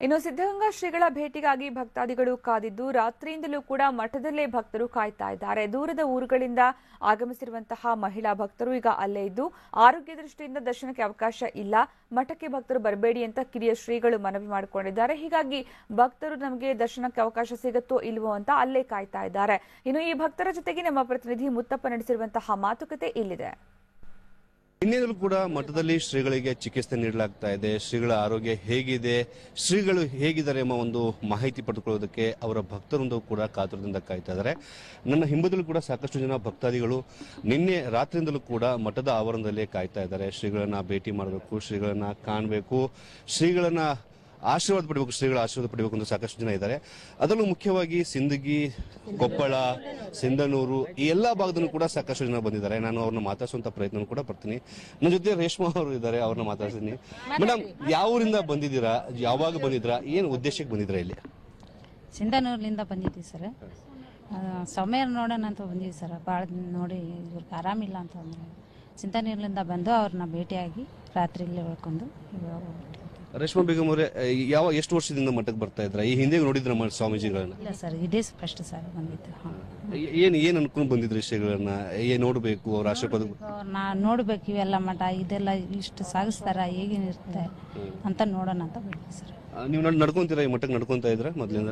ಇನ್ನು ಸಿದ್ಧಗಂಗಾ ಶ್ರೀಗಳ ಭೇಟಿಗಾಗಿ ಭಕ್ತಾದಿಗಳು ಕಾದಿದ್ದು ರಾತ್ರಿಯಿಂದಲೂ ಕೂಡ ಮಠದಲ್ಲೇ ಭಕ್ತರು ಕಾಯ್ತಾ ಇದ್ದಾರೆ. ದೂರದ ಊರುಗಳಿಂದ ಆಗಮಿಸಿರುವಂತಹ ಮಹಿಳಾ ಭಕ್ತರು ಈಗ ಅಲ್ಲೇ ಇದ್ದು ಆರೋಗ್ಯ ದೃಷ್ಟಿಯಿಂದ ದರ್ಶನಕ್ಕೆ ಅವಕಾಶ ಇಲ್ಲ, ಮಠಕ್ಕೆ ಭಕ್ತರು ಬರಬೇಡಿ ಅಂತ ಕಿರಿಯ ಶ್ರೀಗಳು ಮನವಿ ಮಾಡಿಕೊಂಡಿದ್ದಾರೆ. ಹೀಗಾಗಿ ಭಕ್ತರು ನಮಗೆ ದರ್ಶನಕ್ಕೆ ಅವಕಾಶ ಸಿಗುತ್ತೋ ಇಲ್ವೋ ಅಂತ ಅಲ್ಲೇ ಕಾಯ್ತಾ ಇದ್ದಾರೆ. ಇನ್ನು ಈ ಭಕ್ತರ ಜೊತೆಗೆ ನಮ್ಮ ಪ್ರತಿನಿಧಿ ಮುತ್ತಪ್ಪ ನಡೆಸಿರುವಂತಹ ಮಾತುಕತೆ ಇಲ್ಲಿದೆ. ಇನ್ನೇನೂ ಕೂಡ ಮಠದಲ್ಲಿ ಶ್ರೀಗಳಿಗೆ ಚಿಕಿತ್ಸೆ ನೀಡಲಾಗ್ತಾ ಇದೆ. ಶ್ರೀಗಳ ಆರೋಗ್ಯ ಹೇಗಿದೆ, ಶ್ರೀಗಳು ಹೇಗಿದ್ದಾರೆ ಎಂಬ ಒಂದು ಮಾಹಿತಿ ಪಡೆದುಕೊಳ್ಳೋದಕ್ಕೆ ಅವರ ಭಕ್ತರೊಂದು ಕೂಡ ಕಾತುರದಿಂದ ಕಾಯ್ತಾ ಇದ್ದಾರೆ. ನನ್ನ ಹಿಂಬದಲ್ಲೂ ಕೂಡ ಸಾಕಷ್ಟು ಜನ ಭಕ್ತಾದಿಗಳು ನಿನ್ನೆ ರಾತ್ರಿಯಿಂದಲೂ ಕೂಡ ಮಠದ ಆವರಣದಲ್ಲೇ ಕಾಯ್ತಾ ಇದ್ದಾರೆ. ಶ್ರೀಗಳನ್ನ ಭೇಟಿ ಮಾಡಬೇಕು, ಶ್ರೀಗಳನ್ನ ಕಾಣಬೇಕು, ಶ್ರೀಗಳನ್ನ ಆಶೀರ್ವಾದ ಪಡಿಬೇಕು, ಶ್ರೀಗಳ ಆಶೀರ್ವಾದ ಪಡಿಬೇಕು ಅಂತ ಸಾಕಷ್ಟು ಜನ ಇದ್ದಾರೆ. ಅದರಲ್ಲೂ ಮುಖ್ಯವಾಗಿ ಸಿಂದಗಿ, ಕೊಪ್ಪಳ, ಸಿಂಧನೂರು ಈ ಎಲ್ಲಾ ಭಾಗದಲ್ಲೂ ಕೂಡ ಸಾಕಷ್ಟು ಜನ ಬಂದಿದ್ದಾರೆ. ನಾನು ಅವ್ರನ್ನ ಮಾತಾಡಿಸುವಂತ ಪ್ರಯತ್ನ ಕೂಡ ಪಡ್ತೀನಿ. ನನ್ನ ಜೊತೆ ರೇಷ್ಮಾ ಅವರು ಇದ್ದಾರೆ, ಅವ್ರನ್ನ ಮಾತಾಡ್ತೀನಿ. ಮೇಡಮ್, ಯಾವ ಊರಿಂದ ಬಂದಿದ್ದೀರಾ, ಯಾವಾಗ ಬಂದಿದ್ರಾ, ಏನು ಉದ್ದೇಶಕ್ಕೆ ಬಂದಿದ್ರಾ ಇಲ್ಲಿ? ಸಿಂಧನೂರ್ಲಿಂದ ಬಂದಿದ್ದೀವಿ ಸರ್. ಸಮಯ ನೋಡೋಣ ಅಂತ ಬಂದಿದ್ದೀವಿ ಸರ್. ಭಾಳ ನೋಡಿ ಇವ್ರಿಗೆ ಆರಾಮಿಲ್ಲ ಅಂತ ಅಂದ್ರೆ ಸಿಂಧನೂರ್ಲಿಂದ ಬಂದು ಅವ್ರನ್ನ ಭೇಟಿಯಾಗಿ ರಾತ್ರಿ ಇಲ್ಲೇ ಉಳ್ಕೊಂಡು ರೇಷ್ಮಾ ಬೇಗಂ ಅವರೇ, ಎಷ್ಟು ವರ್ಷದಿಂದ ಮಠಕ್ಕೆ ಬರ್ತಾ ಇದ್ರ? ಈ ಹಿಂದೆ ನೋಡಿದ್ರ ಸ್ವಾಮೀಜಿಗಳನ್ನ? ಇಲ್ಲ ಸರ್, ಇದೇ ಫಸ್ಟ್ ಸರ್ ಬಂದಿದ್ದು. ಏನ್ ಅನ್ಕೊಂಡು ಬಂದಿದ್ರಿ ಶ್ರೀಗಳನ್ನ? ಏನ್ ನೋಡ್ಬೇಕು, ಅವ್ರ ಆಶೀರ್ವಾದ ನಾ ನೋಡ್ಬೇಕು, ಇವೆಲ್ಲ ಮಠ ಇದೆಲ್ಲ ಇಷ್ಟು ಸಾಗಿಸ್ತಾರ, ಹೇಗೇನಿರುತ್ತೆ ಅಂತ ನೋಡೋಣ ಅಂತ ಬಂದಿದ್ವಿ ಸರ್. ನೀವು ನಡ್ಕೊಂತೀರಾ? ಈ ಮಠಕ್ಕೆ ನಡ್ಕೊಂತ ಇದ್ರ ಮೊದ್ಲಿಂದ?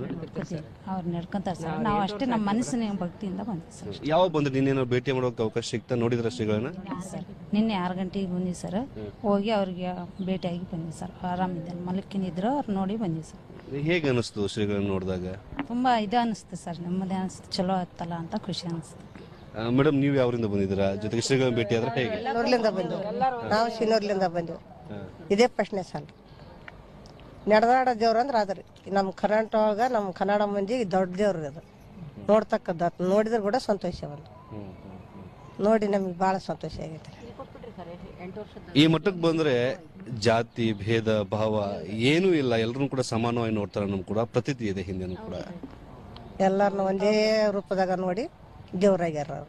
ಅವ್ರು ನಡ್ಕೊಂತಾರ ಸರ್. ನಾವು ಅಷ್ಟೇ ನಮ್ಮ ಮನಸ್ಸಿನ ಭಕ್ತಿಯಿಂದ ಬಂದ್ವಿ ಸರ್. ಯಾವಾಗ ಬಂದ್ರಿ? ನಿನ್ನೆ ಭೇಟಿ ಮಾಡೋಕೆ ಅವಕಾಶ ಸಿಗ್ತಾ ನೋಡಿದ್ರ ಶ್ರೀಗಳನ್ನ? ಸರ್ ನಿನ್ನೆ 6 ಗಂಟೆಗೆ ಬಂದ್ವಿ ಸರ್. ಹೋಗಿ ಅವ್ರಿಗೆ ಭೇಟಿಯಾಗಿ ಬಂದ್ವಿ ಸರ್. ಆರಾಮಿದ್ದಾರೆ, ಮಲಕ್ಕಿನಿದ್ರು, ಅವ್ರು ನೋಡಿ ಬಂದ್ವಿ ಸರ್. ಹೇಗೆ ಅನಿಸ್ತು ಶ್ರೀಗಳನ್ನ ನೋಡಿದಾಗ? ತುಂಬಾ ಇದು ಅನಿಸ್ತು ಸರ್, ನೆಮ್ಮದಿ ಅನಿಸ್ತು, ಚಲೋ ಆಯ್ತಲ್ಲ ಅಂತ ಖುಷಿ ಅನಿಸ್ತು. ಮೇಡಮ್, ನೀವು ಯಾವ್ರಿಂದ ಬಂದಿದ್ದೀರಾ? ಜೊತೆಗೆ ಶ್ರೀಗಳನ್ನ ಭೇಟಿ ಆದ್ರೆ ಹೇಗೆ? ನಾವು ಶಿನೂರ್ಲಿಂದ ಬಂದಿವಿ. ಇದೇ ಪ್ರಶ್ನೆ ಸಾಲ ನಡೆದಾಡ ದೇವ್ರ ಅಂದ್ರೆ ಅದ್ರಿ ನಮ್ಮ ಕರ್ನಾಟಕ, ನಮ್ಮ ಕನ್ನಡ ಮಂದಿಗೆ ದೊಡ್ಡ ದೇವ್ರ ಅದು. ನೋಡ್ತಕ್ಕದ್ದು ನೋಡಿದ್ರೆ ಕೂಡ ಸಂತೋಷ ಬಂದು ನೋಡಿ ನಮ್ಗೆ ಬಹಳ ಸಂತೋಷ ಆಗೈತೆ. ಈ ಮಟ್ಟಕ್ಕೆ ಬಂದ್ರೆ ಜಾತಿ ಭೇದ ಭಾವ ಏನೂ ಇಲ್ಲ, ಎಲ್ಲರೂ ಕೂಡ ಸಮಾನವಾಗಿ ನೋಡ್ತಾರೆ ಅನ್ನೋ ಕೂಡ ಪ್ರತೀತಿ ಇದೆ ಹಿಂದೆನೂ ಕೂಡ. ಎಲ್ಲರನ್ನ ಒಂದೇ ರೂಪದಾಗ ನೋಡಿ ದೇವ್ರಾಗ್ಯಾರ.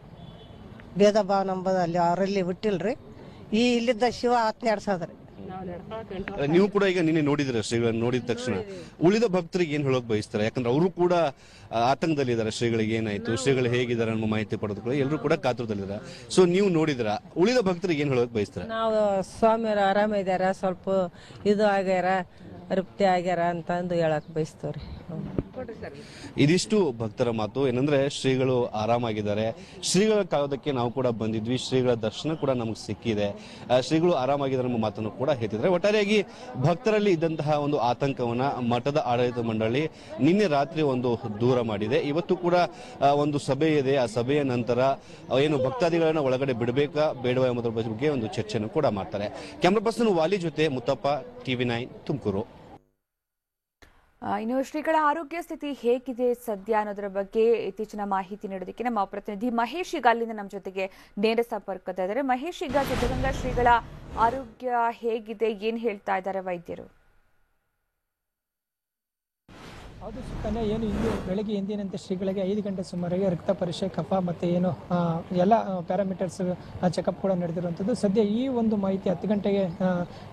ಭೇದ ಭಾವ ನಂಬುದು ಅಲ್ಲಿ ಅವರಲ್ಲಿ ಬಿಟ್ಟಿಲ್ರಿ. ಈ ಇಲ್ಲಿದ್ದ ಶಿವ ಆತ್ನಾಡ್ಸದ್ರಿ. ನೀವು ಕೂಡ ಈಗ ನಿನ್ನೆ ನೋಡಿದ್ರೆ ಶ್ರೀಗಳನ್ನ ನೋಡಿದ ತಕ್ಷಣ ಉಳಿದ ಭಕ್ತರಿಗೆ ಏನ್ ಹೇಳೋಕ್ ಬಯಸ್ತಾರೆ? ಯಾಕಂದ್ರೆ ಅವರು ಕೂಡ ಆತಂಕದಲ್ಲಿ ಇದಾರೆ. ಶ್ರೀಗಳಿಗೆ ಏನಾಯ್ತು, ಶ್ರೀಗಳು ಹೇಗಿದ್ದಾರೆ ಅನ್ನೋ ಮಾಹಿತಿ ಪಡೆದುಕೊಳ್ಳಿ ಎಲ್ಲರೂ ಕೂಡ ಕಾತುರದಲ್ಲಿದ್ದಾರೆ. ಸೊ ನೀವು ನೋಡಿದ್ರ, ಉಳಿದ ಭಕ್ತರಿಗೆ ಏನ್ ಹೇಳೋಕ್ ಬಯಸ್ತಾರೆ? ನಾವು ಸ್ವಾಮಿಯವರು ಆರಾಮ ಇದಾರ, ಸ್ವಲ್ಪ ಇದು ಆಗ್ಯಾರ, ತೃಪ್ತಿ ಆಗ್ಯಾರ ಅಂತಂದು ಹೇಳಕ್ ಬಯಸ್ತವ್ರಿ. ಇದಿಷ್ಟು ಭಕ್ತರ ಮಾತು. ಏನಂದ್ರೆ ಶ್ರೀಗಳು ಆರಾಮಾಗಿದ್ದಾರೆ, ಶ್ರೀಗಳ ಕಾಯೋದಕ್ಕೆ ನಾವು ಕೂಡ ಬಂದಿದ್ವಿ, ಶ್ರೀಗಳ ದರ್ಶನ ಕೂಡ ನಮಗೆ ಸಿಕ್ಕಿದೆ, ಶ್ರೀಗಳು ಆರಾಮಾಗಿದ್ದಾರೆ ನಮ್ಮ ಮಾತನ್ನು ಕೂಡ ಹೇಳ್ತಿದ್ದಾರೆ. ಒಟ್ಟಾರೆಯಾಗಿ ಭಕ್ತರಲ್ಲಿ ಇದ್ದಂತಹ ಒಂದು ಆತಂಕವನ್ನ ಮಠದ ಆಡಳಿತ ಮಂಡಳಿ ನಿನ್ನೆ ರಾತ್ರಿ ಒಂದು ದೂರ ಮಾಡಿದೆ. ಇವತ್ತು ಕೂಡ ಒಂದು ಸಭೆ ಇದೆ. ಆ ಸಭೆಯ ನಂತರ ಏನು ಭಕ್ತಾದಿಗಳನ್ನ ಒಳಗಡೆ ಬಿಡಬೇಕಾ ಬೇಡವಾ ಎಂಬುದರ ಬಗ್ಗೆ ಒಂದು ಚರ್ಚೆಯನ್ನು ಕೂಡ ಮಾಡ್ತಾರೆ. ಕ್ಯಾಮರಾ ಪರ್ಸನ್ ವಾಲಿ ಜೊತೆ ಮುತ್ತಪ್ಪ, TV9 ತುಮಕೂರು. ಇನ್ನು ಶ್ರೀಗಳ ಆರೋಗ್ಯ ಸ್ಥಿತಿ ಹೇಗಿದೆ ಸದ್ಯ ಅನ್ನೋದರ ಬಗ್ಗೆ ಇತ್ತೀಚಿನ ಮಾಹಿತಿ ನೀಡೋದಕ್ಕೆ ನಮ್ಮ ಪ್ರತಿನಿಧಿ ಮಹೇಶ್ ಈಗ ಅಲ್ಲಿಂದ ನಮ್ಮ ಜೊತೆಗೆ ನೇರ ಸಂಪರ್ಕದ ಇದ್ದಾರೆ. ಮಹೇಶ್, ಈಗ ಸಿದ್ಧಗಂಗಾ ಶ್ರೀಗಳ ಆರೋಗ್ಯ ಹೇಗಿದೆ, ಏನ್ ಹೇಳ್ತಾ ಇದ್ದಾರೆ ವೈದ್ಯರು? ಹೌದು ಸುಕನ್ಯಾ, ಏನು ಇಂದು ಬೆಳಗ್ಗೆ ಎಂದಿನಂತೆ ಶ್ರೀಗಳಿಗೆ 5 ಗಂಟೆ ಸುಮಾರಿಗೆ ರಕ್ತ ಪರೀಕ್ಷೆ, ಕಫ ಮತ್ತು ಏನು ಎಲ್ಲ ಪ್ಯಾರಾಮೀಟರ್ಸ್ ಚೆಕಪ್ ಕೂಡ ನಡೆದಿರುವಂಥದ್ದು. ಸದ್ಯ ಈ ಒಂದು ಮಾಹಿತಿ 10 ಗಂಟೆಗೆ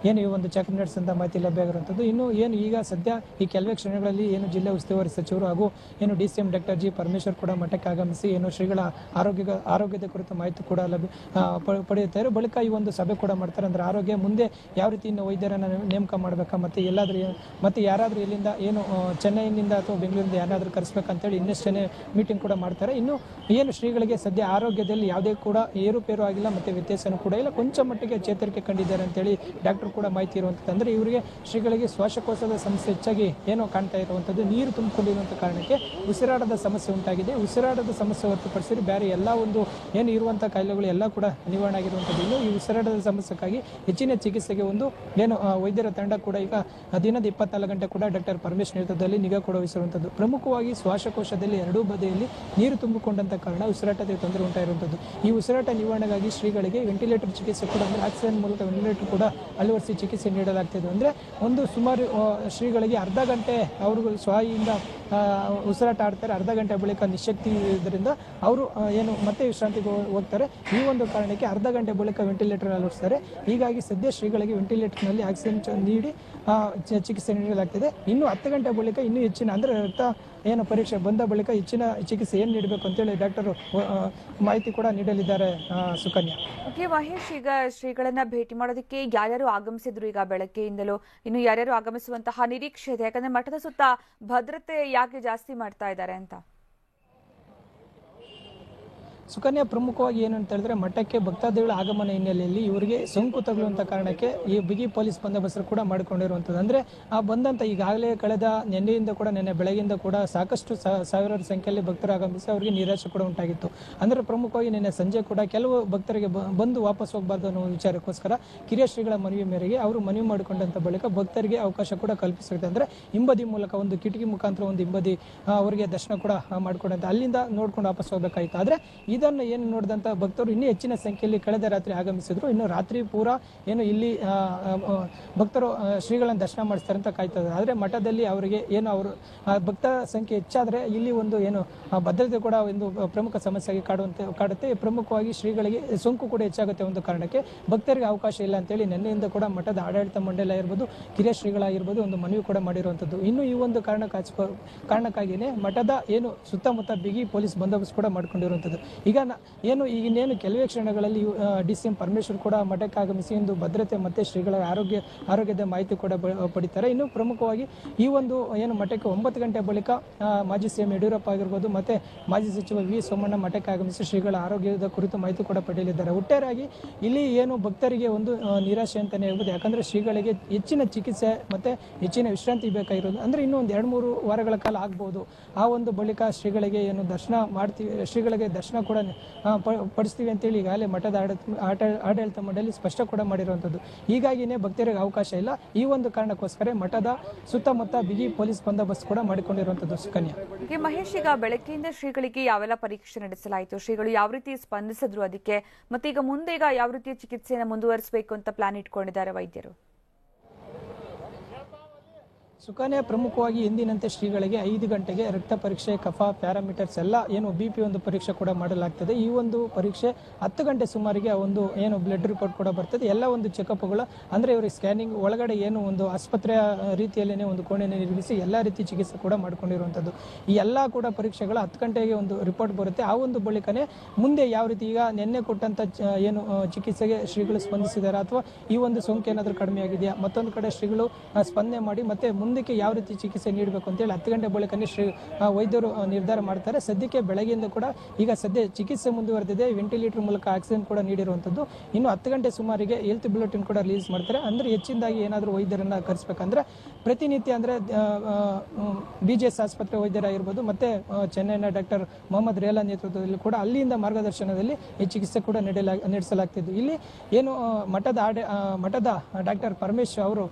ಏನು ಈ ಒಂದು ಚೆಕಪ್ ನಡೆಸಿದಂಥ ಮಾಹಿತಿ ಲಭ್ಯ ಆಗಿರುವಂಥದ್ದು. ಇನ್ನು ಏನು ಈಗ ಸದ್ಯ ಈ ಕೆಲವೇ ಕ್ಷಣಗಳಲ್ಲಿ ಏನು ಜಿಲ್ಲೆ ಉಸ್ತುವಾರಿ ಸಚಿವರು ಹಾಗೂ ಏನು DCM ಡಾಕ್ಟರ್ G ಪರಮೇಶ್ವರ್ ಕೂಡ ಮಠಕ್ಕೆ ಆಗಮಿಸಿ ಏನು ಶ್ರೀಗಳ ಆರೋಗ್ಯದ ಕುರಿತು ಮಾಹಿತಿ ಕೂಡ ಪಡೆಯುತ್ತಾರೆ. ಬಳಿಕ ಈ ಒಂದು ಸಭೆ ಕೂಡ ಮಾಡ್ತಾರೆ. ಅಂದ್ರೆ ಆರೋಗ್ಯ ಮುಂದೆ ಯಾವ ರೀತಿ ಇನ್ನು ವೈದ್ಯರನ್ನ ನೇಮಕ ಮಾಡಬೇಕಾ, ಮತ್ತೆ ಯಾರಾದರೂ ಇಲ್ಲಿಂದ ಏನು ಚೆನ್ನೈನಿಂದ ಅಥವಾ ಬೆಂಗಳೂರಿಂದ ಯಾರಾದರೂ ಕರೆಸ್ಬೇಕಂತೇಳಿ ಇನ್ನಷ್ಟೇ ಮೀಟಿಂಗ್ ಕೂಡ ಮಾಡ್ತಾರೆ. ಇನ್ನು ಏನು ಶ್ರೀಗಳಿಗೆ ಸದ್ಯ ಆರೋಗ್ಯದಲ್ಲಿ ಯಾವುದೇ ಕೂಡ ಏರುಪೇರು ಆಗಿಲ್ಲ, ಮತ್ತೆ ವ್ಯತ್ಯಾಸನೂ ಕೂಡ ಇಲ್ಲ, ಕೊಂಚ ಮಟ್ಟಿಗೆ ಚೇತರಿಕೆ ಕಂಡಿದ್ದಾರೆ ಅಂತೇಳಿ ಡಾಕ್ಟರ್ ಕೂಡ ಮಾಹಿತಿ ಇರುವಂಥದ್ದು. ಅಂದರೆ ಇವರಿಗೆ ಶ್ರೀಗಳಿಗೆ ಶ್ವಾಸಕೋಶದ ಸಮಸ್ಯೆ ಹೆಚ್ಚಾಗಿ ಏನೋ ಕಾಣ್ತಾ ಇರುವಂಥದ್ದು, ನೀರು ತುಂಬಿಕೊಂಡಿರುವಂಥ ಕಾರಣಕ್ಕೆ ಉಸಿರಾಟದ ಸಮಸ್ಯೆ ಉಂಟಾಗಿದೆ. ಉಸಿರಾಟದ ಸಮಸ್ಯೆ ಹೊರತುಪಡಿಸಿ ಬೇರೆ ಎಲ್ಲ ಒಂದು ಏನು ಇರುವಂಥ ಕಾಯಿಲೆಗಳು ಎಲ್ಲ ಕೂಡ ನಿವಾರಣೆ ಆಗಿರುವಂಥದ್ದು. ಇನ್ನು ಈ ಉಸಿರಾಟದ ಸಮಸ್ಯೆಗಾಗಿ ಹೆಚ್ಚಿನ ಚಿಕಿತ್ಸೆಗೆ ಒಂದು ಏನು ವೈದ್ಯರ ತಂಡ ಕೂಡ ಈಗ ದಿನದ 24 ಗಂಟೆ ಕೂಡ ಡಾಕ್ಟರ್ ಪರಮೇಶ್ ನೇತೃತ್ವದಲ್ಲಿ ನಿಗಾ ಕೂಡ ವಹಿಸಿರುವಂಥದ್ದು. ಪ್ರಮುಖವಾಗಿ ಶ್ವಾಸಕೋಶದಲ್ಲಿ ಎರಡೂ ಬದಿಯಲ್ಲಿ ನೀರು ತುಂಬಿಕೊಂಡಂತ ಕಾರಣ ಉಸಿರಾಟದ ತೊಂದರೆ ಉಂಟಾಗಿರುವಂಥದ್ದು. ಈ ಉಸಿರಾಟ ನಿವಾರಣೆಗಾಗಿ ಶ್ರೀಗಳಿಗೆ ವೆಂಟಿಲೇಟರ್ ಚಿಕಿತ್ಸೆ ಕೂಡ ಅಂದರೆ ಆಕ್ಸಿಜನ್ ಮೂಲಕ ವೆಂಟಿಲೇಟರ್ ಕೂಡ ಅಳವಡಿಸಿ ಚಿಕಿತ್ಸೆ ನೀಡಲಾಗ್ತಿದೆ. ಅಂದರೆ ಒಂದು ಸುಮಾರು ಶ್ರೀಗಳಿಗೆ ಅರ್ಧ ಗಂಟೆ ಅವರು ಸ್ವಾಯಿಯಿಂದ ಉಸಿರಾಟ ಆಡ್ತಾರೆ, ಅರ್ಧ ಗಂಟೆ ಬಳಿಕ ನಿಶಕ್ತಿ ಇದರಿಂದ ಅವರು ಏನು ಮತ್ತೆ ವಿಶ್ರಾಂತಿಗೆ ಹೋಗ್ತಾರೆ. ಈ ಒಂದು ಕಾರಣಕ್ಕೆ ಅರ್ಧ ಗಂಟೆ ಬಳಿಕ ವೆಂಟಿಲೇಟರ್ ಅಳವಡಿಸ್ತಾರೆ. ಹೀಗಾಗಿ ಸದ್ಯ ಶ್ರೀಗಳಿಗೆ ವೆಂಟಿಲೇಟರ್ನಲ್ಲಿ ಆಕ್ಸಿಜನ್ ನೀಡಿ ಚಿಕಿತ್ಸೆ ನೀಡಲಾಗ್ತಿದೆ. ಇನ್ನು 10 ಗಂಟೆ ಬಳಿಕ ಇನ್ನೂ ಹೆಚ್ಚಿನ ಅಂದರೆ ರಕ್ತ ಏನು ಪರೀಕ್ಷೆ ಬಂದ ಬಳಿಕ ಹೆಚ್ಚಿನ ಚಿಕಿತ್ಸೆ ಏನು ನೀಡಬೇಕು ಅಂತೇಳಿ ಡಾಕ್ಟರ್ ಮಾಹಿತಿ ಕೂಡ ನೀಡಲಿದ್ದಾರೆ. ಸುಕನ್ಯಾ. ಓಕೆ ಮಹೇಶ್, ಈಗ ಶ್ರೀಗಳನ್ನ ಭೇಟಿ ಮಾಡೋದಕ್ಕೆ ಯಾರ್ಯಾರು ಆಗಮಿಸಿದ್ರು ಈಗ ಬೆಳಗ್ಗೆಯಿಂದಲೂ? ಇನ್ನು ಯಾರ್ಯಾರು ಆಗಮಿಸುವಂತಹ ನಿರೀಕ್ಷೆ ಇದೆ? ಯಾಕಂದ್ರೆ ಮಠದ ಸುತ್ತ ಭದ್ರತೆ ಯಾಕೆ ಜಾಸ್ತಿ ಮಾಡ್ತಾ ಇದ್ದಾರೆ ಅಂತ? ಸುಕನ್ಯಾ, ಪ್ರಮುಖವಾಗಿ ಏನು ಅಂತ ಹೇಳಿದ್ರೆ ಮಠಕ್ಕೆ ಭಕ್ತಾದಿಗಳ ಆಗಮನ ಹಿನ್ನೆಲೆಯಲ್ಲಿ ಇವರಿಗೆ ಸೋಂಕು ತಗುಲುವಂತ ಕಾರಣಕ್ಕೆ ಈ ಬಿಗಿ ಪೊಲೀಸ್ ಬಂದೋಬಸ್ತ್ ಕೂಡ ಮಾಡಿಕೊಂಡಿರುವಂಥದ್ದು. ಅಂದ್ರೆ ಆ ಬಂದಂತ ಈಗಾಗಲೇ ಕಳೆದ ನಿನ್ನೆ ಬೆಳಗ್ಗೆಯಿಂದ ಕೂಡ ಸಾಕಷ್ಟು ಸಾವಿರಾರು ಸಂಖ್ಯೆಯಲ್ಲಿ ಭಕ್ತರು ಆಗಮಿಸಿ ಅವರಿಗೆ ನಿರಾಶೆ ಕೂಡ ಉಂಟಾಗಿತ್ತು. ಅಂದ್ರೆ ಪ್ರಮುಖವಾಗಿ ನಿನ್ನೆ ಸಂಜೆ ಕೂಡ ಕೆಲವು ಭಕ್ತರಿಗೆ ಬಂದು ವಾಪಸ್ ಹೋಗಬಾರ್ದು ಅನ್ನೋ ವಿಚಾರಕ್ಕೋಸ್ಕರ ಕಿರಿಯ ಶ್ರೀಗಳ ಮನವಿ ಮೇರೆಗೆ ಅವರು ಮನವಿ ಮಾಡಿಕೊಂಡಂತ ಬಳಿಕ ಭಕ್ತರಿಗೆ ಅವಕಾಶ ಕೂಡ ಕಲ್ಪಿಸಿರುತ್ತೆ. ಅಂದ್ರೆ ಹಿಂಬದಿ ಮೂಲಕ ಒಂದು ಕಿಟಕಿ ಮುಖಾಂತರ ಒಂದು ಹಿಂಬದಿ ಅವರಿಗೆ ದರ್ಶನ ಕೂಡ ಮಾಡಿಕೊಂಡಂತ ಅಲ್ಲಿಂದ ನೋಡ್ಕೊಂಡು ವಾಪಸ್ ಹೋಗಬೇಕಾಯಿತು. ಆದ್ರೆ ಇದನ್ನು ಏನು ನೋಡಿದಂತ ಭಕ್ತರು ಇನ್ನೂ ಹೆಚ್ಚಿನ ಸಂಖ್ಯೆಯಲ್ಲಿ ಕಳೆದ ರಾತ್ರಿ ಆಗಮಿಸಿದ್ರು. ಇನ್ನು ರಾತ್ರಿ ಪೂರ ಏನು ಇಲ್ಲಿ ಭಕ್ತರು ಶ್ರೀಗಳನ್ನು ದರ್ಶನ ಮಾಡಿಸ್ತಾರೆ ಅಂತ ಕಾಯ್ತಾ ಇದ್ದಾರೆ. ಆದ್ರೆ ಮಠದಲ್ಲಿ ಅವರಿಗೆ ಏನು ಅವರು ಭಕ್ತ ಸಂಖ್ಯೆ ಹೆಚ್ಚಾದ್ರೆ ಇಲ್ಲಿ ಒಂದು ಏನು ಭದ್ರತೆ ಕೂಡ ಒಂದು ಪ್ರಮುಖ ಸಮಸ್ಯೆಯಾಗಿ ಕಾಡುತ್ತೆ. ಪ್ರಮುಖವಾಗಿ ಶ್ರೀಗಳಿಗೆ ಸೋಂಕು ಕೂಡ ಹೆಚ್ಚಾಗುತ್ತೆ ಒಂದು ಕಾರಣಕ್ಕೆ ಭಕ್ತರಿಗೆ ಅವಕಾಶ ಇಲ್ಲ ಅಂತೇಳಿ ನಿನ್ನೆಯಿಂದ ಕೂಡ ಮಠದ ಆಡಳಿತ ಮಂಡಳಿ ಆಗಿರ್ಬೋದು, ಕಿರಿಯ ಶ್ರೀಗಳಾಗಿರ್ಬೋದು ಒಂದು ಮನವಿ ಕೂಡ ಮಾಡಿರುವಂಥದ್ದು. ಇನ್ನು ಈ ಒಂದು ಕಾರಣಕ್ಕಾಗಿಯೇ ಮಠದ ಏನು ಸುತ್ತಮುತ್ತ ಬಿಗಿ ಪೊಲೀಸ್ ಬಂದೋಬಸ್ತ್ ಕೂಡ ಮಾಡ್ಕೊಂಡಿರುವಂಥದ್ದು. ಇನ್ನೇನು ಕೆಲವೇ ಕ್ಷಣಗಳಲ್ಲಿ ಡಿ.ಸಿ.ಎಂ. ಪರಮೇಶ್ವರ್ ಕೂಡ ಮಠಕ್ಕೆ ಆಗಮಿಸಿ ಇಂದು ಭದ್ರತೆ ಮತ್ತೆ ಶ್ರೀಗಳ ಆರೋಗ್ಯದ ಮಾಹಿತಿ ಕೂಡ ಪಡಿತಾರೆ. ಇನ್ನು ಪ್ರಮುಖವಾಗಿ ಈ ಒಂದು ಏನು ಮಠಕ್ಕೆ 9 ಗಂಟೆ ಬಳಿಕ ಮಾಜಿ ಸಿಎಂ ಯಡಿಯೂರಪ್ಪ ಆಗಿರ್ಬೋದು ಮತ್ತೆ ಮಾಜಿ ಸಚಿವ ವಿ ಸೋಮಣ್ಣ ಮಠಕ್ಕೆ ಆಗಮಿಸಿ ಶ್ರೀಗಳ ಆರೋಗ್ಯದ ಕುರಿತು ಮಾಹಿತಿ ಕೂಡ ಪಡೆಯಲಿದ್ದಾರೆ. ಒಟ್ಟಾರೆಯಾಗಿ ಇಲ್ಲಿ ಏನು ಭಕ್ತರಿಗೆ ಒಂದು ನಿರಾಶೆ ಅಂತಾನೆ ಹೇಳ್ಬೋದು. ಯಾಕಂದ್ರೆ ಶ್ರೀಗಳಿಗೆ ಹೆಚ್ಚಿನ ಚಿಕಿತ್ಸೆ ಮತ್ತೆ ಹೆಚ್ಚಿನ ವಿಶ್ರಾಂತಿ ಬೇಕಾಗಿರೋದು. ಅಂದ್ರೆ ಇನ್ನೂ ಒಂದು 2-3 ವಾರಗಳ ಕಾಲ ಆಗ್ಬಹುದು. ಆ ಒಂದು ಬಳಿಕ ಶ್ರೀಗಳಿಗೆ ಏನು ದರ್ಶನ ಮಾಡ್ತೀವಿ, ಶ್ರೀಗಳಿಗೆ ದರ್ಶನ ಕೂಡ ಪಡಿಸ್ತೀವಿ ಅಂತೇಳಿ ಈಗಾಗಲೇ ಮಠದ ಆಡಳಿತ ಮಂಡಳಿ ಸ್ಪಷ್ಟ ಕೂಡ ಮಾಡಿರುವಂಥದ್ದು. ಹೀಗಾಗಿನೇ ಭಕ್ತರಿಗೆ ಅವಕಾಶ ಇಲ್ಲ. ಈ ಒಂದು ಕಾರಣಕ್ಕೋಸ್ಕರ ಮಠದ ಸುತ್ತಮುತ್ತ ಬಿಗಿ ಪೊಲೀಸ್ ಬಂದೋಬಸ್ತ್ ಕೂಡ ಮಾಡಿಕೊಂಡಿರುವಂಥದ್ದು. ಸುಕನ್ಯಾ. ಮಹೇಶ್, ಈಗ ಬೆಳಗ್ಗೆಯಿಂದ ಶ್ರೀಗಳಿಗೆ ಯಾವೆಲ್ಲ ಪರೀಕ್ಷೆ ನಡೆಸಲಾಯಿತು? ಶ್ರೀಗಳು ಯಾವ ರೀತಿ ಸ್ಪಂದಿಸಿದ್ರು ಅದಕ್ಕೆ? ಮತ್ತೆ ಈಗ ಮುಂದೆ ಯಾವ ರೀತಿಯ ಚಿಕಿತ್ಸೆಯನ್ನು ಮುಂದುವರಿಸಬೇಕು ಅಂತ ಪ್ಲಾನ್ ಇಟ್ಕೊಂಡಿದ್ದಾರೆ ವೈದ್ಯರು? ಸುಕನ್ಯಾ, ಪ್ರಮುಖವಾಗಿ ಎಂದಿನಂತೆ ಶ್ರೀಗಳಿಗೆ 5 ಗಂಟೆಗೆ ರಕ್ತ ಪರೀಕ್ಷೆ, ಕಫ, ಪ್ಯಾರಾಮೀಟರ್ಸ್ ಎಲ್ಲ ಏನು BP ಒಂದು ಪರೀಕ್ಷೆ ಕೂಡ ಮಾಡಲಾಗ್ತದೆ. ಈ ಒಂದು ಪರೀಕ್ಷೆ 10 ಗಂಟೆ ಸುಮಾರಿಗೆ ಒಂದು ಏನು ಬ್ಲಡ್ ರಿಪೋರ್ಟ್ ಕೂಡ ಬರ್ತದೆ. ಎಲ್ಲ ಒಂದು ಚೆಕಪ್ಗಳು ಅಂದ್ರೆ ಇವರಿಗೆ ಸ್ಕ್ಯಾನಿಂಗ್ ಒಳಗಡೆ ಏನು ಒಂದು ಆಸ್ಪತ್ರೆಯ ರೀತಿಯಲ್ಲೇನೆ ಒಂದು ಕೋಣೆಯನ್ನು ನಿರ್ಮಿಸಿ ಎಲ್ಲ ರೀತಿ ಚಿಕಿತ್ಸೆ ಕೂಡ ಮಾಡ್ಕೊಂಡಿರುವಂಥದ್ದು. ಈ ಎಲ್ಲ ಕೂಡ ಪರೀಕ್ಷೆಗಳು 10 ಗಂಟೆಗೆ ಒಂದು ರಿಪೋರ್ಟ್ ಬರುತ್ತೆ. ಆ ಒಂದು ಬಳಿಕನೇ ಮುಂದೆ ಯಾವ ರೀತಿ ಈಗ ನಿನ್ನೆ ಕೊಟ್ಟಂತ ಏನು ಚಿಕಿತ್ಸೆಗೆ ಶ್ರೀಗಳು ಸ್ಪಂದಿಸಿದ್ದಾರೆ ಅಥವಾ ಈ ಒಂದು ಸೋಂಕು ಏನಾದರೂ ಕಡಿಮೆ ಆಗಿದೆಯಾ, ಮತ್ತೊಂದು ಕಡೆ ಶ್ರೀಗಳು ಸ್ಪಂದನೆ ಮಾಡಿ ಮತ್ತೆ ಮುಂದಕ್ಕೆ ಯಾವ ರೀತಿ ಚಿಕಿತ್ಸೆ ನೀಡಬೇಕು ಅಂತೇಳಿ 10 ಗಂಟೆ ಬಳಿಕನೇ ವೈದ್ಯರು ನಿರ್ಧಾರ ಮಾಡ್ತಾರೆ. ಸದ್ಯಕ್ಕೆ ಬೆಳಗ್ಗೆಯಿಂದ ಕೂಡ ಈಗ ಸದ್ಯ ಚಿಕಿತ್ಸೆ ಮುಂದುವರೆದಿದೆ. ವೆಂಟಿಲೇಟರ್ ಮೂಲಕ ಆಕ್ಸಿಜನ್ ಕೂಡ ನೀಡಿರುವಂಥದ್ದು. ಇನ್ನು 10 ಗಂಟೆ ಸುಮಾರಿಗೆ ಹೆಲ್ತ್ ಬುಲೆಟಿನ್ ಕೂಡ ರಿಲೀಸ್ ಮಾಡ್ತಾರೆ. ಅಂದ್ರೆ ಹೆಚ್ಚಿನದಾಗಿ ಏನಾದರೂ ವೈದ್ಯರನ್ನ ಕರೆಸಬೇಕಂದ್ರೆ ಪ್ರತಿನಿತ್ಯ ಅಂದ್ರೆ BJS ಆಸ್ಪತ್ರೆ ವೈದ್ಯರಾಗಿರ್ಬೋದು ಮತ್ತೆ ಚೆನ್ನೈನ ಡಾಕ್ಟರ್ ಮೊಹಮ್ಮದ್ ರೇಲಾ ನೇತೃತ್ವದಲ್ಲಿ ಕೂಡ ಅಲ್ಲಿಂದ ಮಾರ್ಗದರ್ಶನದಲ್ಲಿ ಈ ಚಿಕಿತ್ಸೆ ಕೂಡ ನಡೆಸಲಾಗ್ತಿದ್ದು. ಇಲ್ಲಿ ಏನು ಮಠದ ಡಾಕ್ಟರ್ ಪರಮೇಶ್ ಅವರು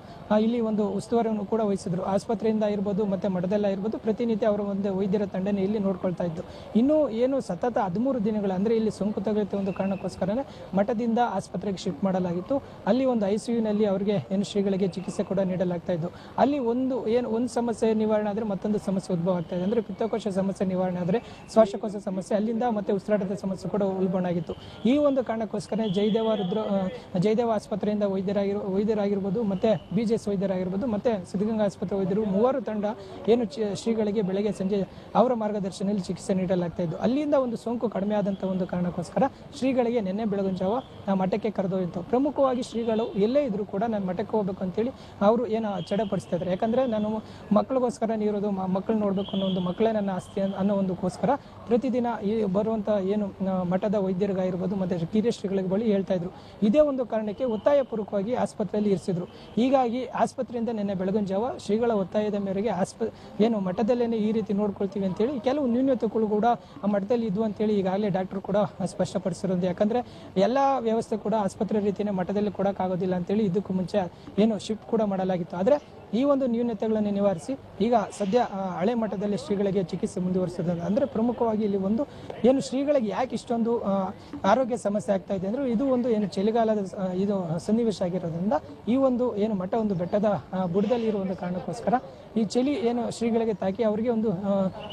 ಇಲ್ಲಿ ಒಂದು ಉಸ್ತುವಾರಿಯನ್ನು ಕೂಡ ವಹಿಸಿದ್ರು. ಆಸ್ಪತ್ರೆಯಿಂದ ಇರ್ಬೋದು ಮತ್ತೆ ಮಠದಲ್ಲ ಇರ್ಬೋದು ಪ್ರತಿನಿತ್ಯ ಅವರ ಒಂದು ವೈದ್ಯರ ತಂಡನೇ ಇಲ್ಲಿ ನೋಡ್ಕೊಳ್ತಾ ಇದ್ದು. ಇನ್ನು ಏನು ಸತತ 13 ದಿನಗಳು ಅಂದ್ರೆ ಇಲ್ಲಿ ಸೋಂಕು ತಗುಲುತ್ತೆ ಒಂದು ಕಾರಣಕ್ಕೋಸ್ಕರನೇ ಮಠದಿಂದ ಆಸ್ಪತ್ರೆಗೆ ಶಿಫ್ಟ್ ಮಾಡಲಾಗಿತ್ತು. ಅಲ್ಲಿ ಒಂದು ICU ನಲ್ಲಿ ಅವರಿಗೆ ಏನು ಶ್ರೀಗಳಿಗೆ ಚಿಕಿತ್ಸೆ ಕೂಡ ನೀಡಲಾಗ್ತಾ ಇದ್ದು. ಅಲ್ಲಿ ಒಂದು ಸಮಸ್ಯೆ ನಿವಾರಣೆ ಆದ್ರೆ ಮತ್ತೊಂದು ಸಮಸ್ಯೆ ಉದ್ಭವ ಆಗ್ತಾ ಇದೆ. ಅಂದ್ರೆ ಪಿತ್ತಕೋಶ ಸಮಸ್ಯೆ ನಿವಾರಣೆ ಆದ್ರೆ ಶ್ವಾಸಕೋಶ ಸಮಸ್ಯೆ, ಅಲ್ಲಿಂದ ಮತ್ತೆ ಉಸಿರಾಟದ ಸಮಸ್ಯೆ ಕೂಡ ಉಲ್ಬಣ ಆಗಿತ್ತು. ಈ ಒಂದು ಕಾರಣಕ್ಕೋಸ್ಕರ ಜಯದೇವ ಆಸ್ಪತ್ರೆಯಿಂದ ವೈದ್ಯರಾಗಿರ್ಬೋದು ಮತ್ತೆ BJS ವೈದ್ಯರಾಗಿರ್ಬೋದು ಮತ್ತೆ ಸಿದ್ಧಗಂಗಾ ಆಸ್ಪತ್ರೆ ವೈದ್ಯರು 3 ತಂಡ ಏನು ಶ್ರೀಗಳಿಗೆ ಬೆಳಗ್ಗೆ ಸಂಜೆ ಅವರ ಮಾರ್ಗದರ್ಶನದಲ್ಲಿ ಚಿಕಿತ್ಸೆ ನೀಡಲಾಗ್ತಾ ಇದ್ದು. ಅಲ್ಲಿಂದ ಒಂದು ಸೋಂಕು ಕಡಿಮೆ ಆದಂತ ಒಂದು ಕಾರಣಕ್ಕೋಸ್ಕರ ಶ್ರೀಗಳಿಗೆ ನಿನ್ನೆ ಬೆಳಗಿನ ಜಾವ ಮಠಕ್ಕೆ ಕರೆದೊಯ್ತು. ಪ್ರಮುಖವಾಗಿ ಶ್ರೀಗಳು ಎಲ್ಲೇ ಇದ್ರು ಕೂಡ ನಾನು ಮಠಕ್ಕೆ ಹೋಗ್ಬೇಕು ಅಂತೇಳಿ ಅವರು ಏನು ಚಡಪಡಿಸ್ತಾ ಇದ್ದಾರೆ. ಯಾಕಂದ್ರೆ ನಾನು ಮಕ್ಕಳಿಗೋಸ್ಕರ ನೀರೋದು, ಮಕ್ಕಳು ನೋಡ್ಬೇಕು ಅನ್ನೋ ಒಂದು ಮಕ್ಕಳೇ ನನ್ನ ಆಸ್ತಿ ಅನ್ನೋ ಒಂದಕ್ಕೋಸ್ಕರ ಪ್ರತಿದಿನ ಬರುವಂತ ಏನು ಮಠದ ವೈದ್ಯರಿಗಾಗಿರ್ಬೋದು ಮತ್ತೆ ಕಿರಿಯ ಶ್ರೀಗಳಿಗೆ ಬಳಿ ಹೇಳ್ತಾ ಇದ್ರು. ಇದೇ ಒಂದು ಕಾರಣಕ್ಕೆ ಒತ್ತಾಯ ಪೂರ್ವಕವಾಗಿ ಆಸ್ಪತ್ರೆಯಲ್ಲಿ ಇರಿಸಿದ್ರು. ಹೀಗಾಗಿ ಆಸ್ಪತ್ರೆಯಿಂದ ನಿನ್ನೆ ಬೆಳಗಿನ ಜಾವ ಶ್ರೀಗಳ ಒತ್ತಾಯದ ಮೇರೆಗೆ ಏನು ಮಠದಲ್ಲೇನೆ ಈ ರೀತಿ ನೋಡ್ಕೊಳ್ತೀವಿ ಅಂತೇಳಿ ಕೆಲವು ನ್ಯೂನತೆಗಳು ಕೂಡ ಆ ಮಠದಲ್ಲಿ ಇದ್ವು ಅಂತೇಳಿ ಈಗಾಗಲೇ ಡಾಕ್ಟರ್ ಕೂಡ ಸ್ಪಷ್ಟಪಡಿಸಿರೋದು. ಯಾಕಂದ್ರೆ ಎಲ್ಲಾ ವ್ಯವಸ್ಥೆ ಕೂಡ ಆಸ್ಪತ್ರೆ ರೀತಿಯೇ ಮಠದಲ್ಲಿ ಕೊಡಕ್ಕಾಗೋದಿಲ್ಲ ಅಂತೇಳಿ ಇದಕ್ಕೂ ಮುಂಚೆ ಏನು ಶಿಫ್ಟ್ ಕೂಡ ಮಾಡಲಾಗಿತ್ತು. ಆದ್ರೆ ಈ ಒಂದು ನ್ಯೂನತೆಗಳನ್ನು ನಿವಾರಿಸಿ ಈಗ ಸದ್ಯ ಹಳೆ ಮಠದಲ್ಲಿ ಶ್ರೀಗಳಿಗೆ ಚಿಕಿತ್ಸೆ ಮುಂದುವರಿಸೋದು ಅಂದ್ರೆ ಪ್ರಮುಖವಾಗಿ ಇಲ್ಲಿ ಒಂದು ಏನು ಶ್ರೀಗಳಿಗೆ ಯಾಕೆ ಇಷ್ಟೊಂದು ಆರೋಗ್ಯ ಸಮಸ್ಯೆ ಆಗ್ತಾ ಇದೆ ಅಂದ್ರೆ ಇದು ಒಂದು ಏನು ಚಳಿಗಾಲದ ಇದು ಸನ್ನಿವೇಶ ಆಗಿರೋದ್ರಿಂದ ಈ ಒಂದು ಏನು ಮಠ ಒಂದು ಬೆಟ್ಟದ ಬುಡದಲ್ಲಿ ಇರುವ ಒಂದು ಕಾರಣಕ್ಕೋಸ್ಕರ ಈ ಚಳಿ ಏನು ಶ್ರೀಗಳಿಗೆ ತಾಕಿ ಅವರಿಗೆ ಒಂದು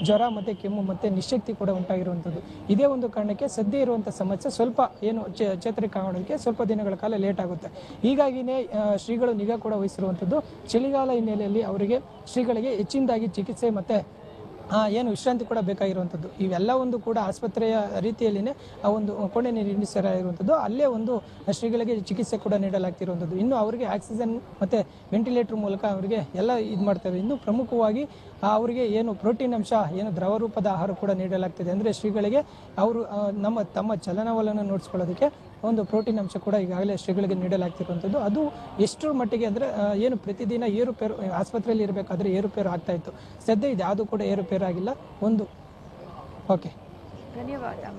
ಜ್ವರ ಮತ್ತೆ ಕೆಮ್ಮು ಮತ್ತೆ ನಿಶಕ್ತಿ ಕೂಡ ಉಂಟಾಗಿರುವಂಥದ್ದು. ಇದೇ ಒಂದು ಕಾರಣಕ್ಕೆ ಸದ್ಯ ಇರುವಂತಹ ಸಮಸ್ಯೆ ಸ್ವಲ್ಪ ಏನು ಚೇತರಿಕೆ ಆಗೋದಕ್ಕೆ ಸ್ವಲ್ಪ ದಿನಗಳ ಕಾಲ ಲೇಟ್ ಆಗುತ್ತೆ. ಹೀಗಾಗಿನೇ ಶ್ರೀಗಳು ನಿಗಾ ಕೂಡ ವಹಿಸಿರುವಂಥದ್ದು. ಚಳಿಗಾಲ ಹಿನ್ನೆಲೆಯಲ್ಲಿ ಅವರಿಗೆ ಶ್ರೀಗಳಿಗೆ ಹೆಚ್ಚಿನದಾಗಿ ಚಿಕಿತ್ಸೆ ಮತ್ತೆ ಏನು ವಿಶ್ರಾಂತಿ ಕೂಡ ಬೇಕಾಗಿರುವಂಥದ್ದು. ಇವೆಲ್ಲ ಒಂದು ಕೂಡ ಆಸ್ಪತ್ರೆಯ ರೀತಿಯಲ್ಲಿನೇ ಆ ಒಂದು ಕೋಣೆ ನಿರ್ಮಿಸಲಾಗಿರುವಂಥದ್ದು. ಅಲ್ಲೇ ಒಂದು ಶ್ರೀಗಳಿಗೆ ಚಿಕಿತ್ಸೆ ಕೂಡ ನೀಡಲಾಗ್ತಿರುವಂಥದ್ದು. ಇನ್ನು ಅವರಿಗೆ ಆಕ್ಸಿಜನ್ ಮತ್ತೆ ವೆಂಟಿಲೇಟರ್ ಮೂಲಕ ಅವರಿಗೆ ಎಲ್ಲ ಇದು ಮಾಡ್ತಾರೆ. ಇನ್ನು ಪ್ರಮುಖವಾಗಿ ಅವರಿಗೆ ಏನು ಪ್ರೋಟೀನ್ ಅಂಶ ಏನು ದ್ರವ ರೂಪದ ಆಹಾರ ಕೂಡ ನೀಡಲಾಗ್ತಿದೆ. ಅಂದರೆ ಶ್ರೀಗಳಿಗೆ ಅವರು ತಮ್ಮ ಚಲನವಲನ ನೋಡಿಸ್ಕೊಳ್ಳೋದಕ್ಕೆ ಒಂದು ಪ್ರೋಟೀನ್ ಅಂಶ ಕೂಡ ಈಗಾಗಲೇ ಶ್ರೀಗಳಿಗೆ ನೀಡಲಾಗ್ತಿರುವಂಥದ್ದು. ಅದು ಎಷ್ಟರ ಮಟ್ಟಿಗೆ ಅಂದರೆ ಏನು ಪ್ರತಿದಿನ ಏರುಪೇರು ಆಸ್ಪತ್ರೆಯಲ್ಲಿ ಇರಬೇಕಾದ್ರೆ ಏರುಪೇರು ಆಗ್ತಾ ಇತ್ತು. ಸದ್ಯ ಇದು ಯಾವುದು ಕೂಡ ಏರುಪೇರು ಆಗಿಲ್ಲ. ಓಕೆ, ಧನ್ಯವಾದ.